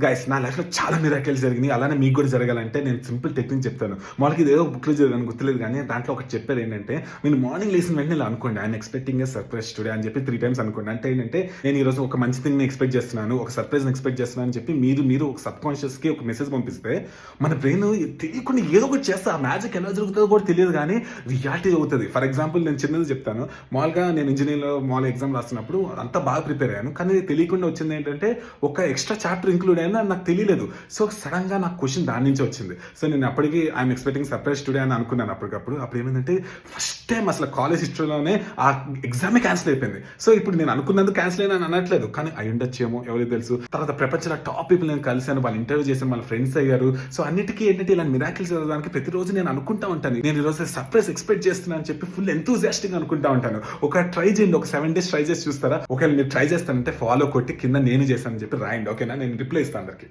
Guys నా లైఫ్‌లో చాలా మిరాకిల్స్ జరిగినాయి. అలానే మీకు కూడా జరగాలంటే నేను సింపుల్ టెక్నిక్ చెప్తాను. మామూలుగా ఇదేదో బుక్‌లో చదివాను గుర్తులేదు గానీ, దాంట్లో ఒకటి చెప్పారేంటంటే, మీరు మార్నింగ్ లేసిన వెంటనే ఇలా అనుకోండి. I'm expecting a surprise today అని చెప్పి 3 టైమ్స్ అనుకోండి. అంటే ఏంటంటే, నేను ఈరోజు ఒక మంచి థింగ్‌ని ఎక్స్‌పెక్ట్ చేస్తున్నాను. ఒక సర్ప్రైజ్‌ని ఎక్స్‌పెక్ట్ చేస్తున్నాను అని చెప్పి మీరు ఒక సబ్‌కాన్షియస్‌కి ఒక మెసేజ్ పంపిస్తే, మన బ్రెయిన్ తెలియకుండా ఏదో ఒకటి చేస్తే ఆ మ్యాజిక్ ఎలా జరుగుతుందో కూడా తెలియదు గానీ, రియాలిటీ అవుతది. ఫర్ ఎగ్జాంపుల్ నేను చిన్నది చెప్తాను. మామూలుగా నేను ఇంజినీరింగ్‌లో మామూలుగా ఎగ్జామ్ రాస్తున్నప్పుడు అంతా బాగా ప్రిపేర్ అయ్యాను. కానీ తెలియకుండా వచ్చింది ఏంటంటే, ఒక ఎక్స్‌ట్రా చాప్టర్ ఇంక్లూడ్ అయింది అది నాకు తెలియలేదు. సో సడన్ గా నాకు క్వశ్చన్ దాని నుంచి వచ్చింది. సో నేను అప్పటికి ఐఎమ్ ఎక్స్పెక్టింగ్ సర్ప్రైజ్ టుడే అని అనుకున్నాను అప్పటికప్పుడు. అప్పుడు ఏమైందంటే ఫస్ట్ టైం అసలు కాలేజ్ హిస్టరీలోనే ఆ ఎగ్జామే క్యాన్సిల్ అయిపోయింది. సో ఇప్పుడు నేను అనుకున్నందుకు క్యాన్సిల్ అయినా అనట్లేదు, కానీ అయి ఉండొచ్చేమో ఎవరికి తెలుసు. తర్వాత ప్రపంచంలో టాప్ పీపుల్ నేను కలిసాను, వాళ్ళు ఇంటర్వ్యూ చేశాను, వాళ్ళ ఫ్రెండ్స్ అయ్యారు. సో అన్నిటికీ ఏంటంటే ఇలా మిరాకిల్స్ చదవడానికి ప్రతిరోజు నేను అనుకుంటా ఉంటాను, నేను ఈరోజు సర్ప్రైజ్ ఎక్స్పెక్ట్ చేస్తున్నాను అని చెప్పి ఫుల్ ఎంతూజియాస్టిక్ అనుకుంటా ఉంటాను. ఒక ట్రై చేయండి, ఒక 7 days ట్రై చేసి చూస్తారా. ఒకవేళ మీరు ట్రై చేస్తానంటే ఫాలో కొట్టి కింద నేను చేశానని చెప్పి రాయండి. ఓకేనా, నేను రిప్లై ఇస్తాను అందరికి.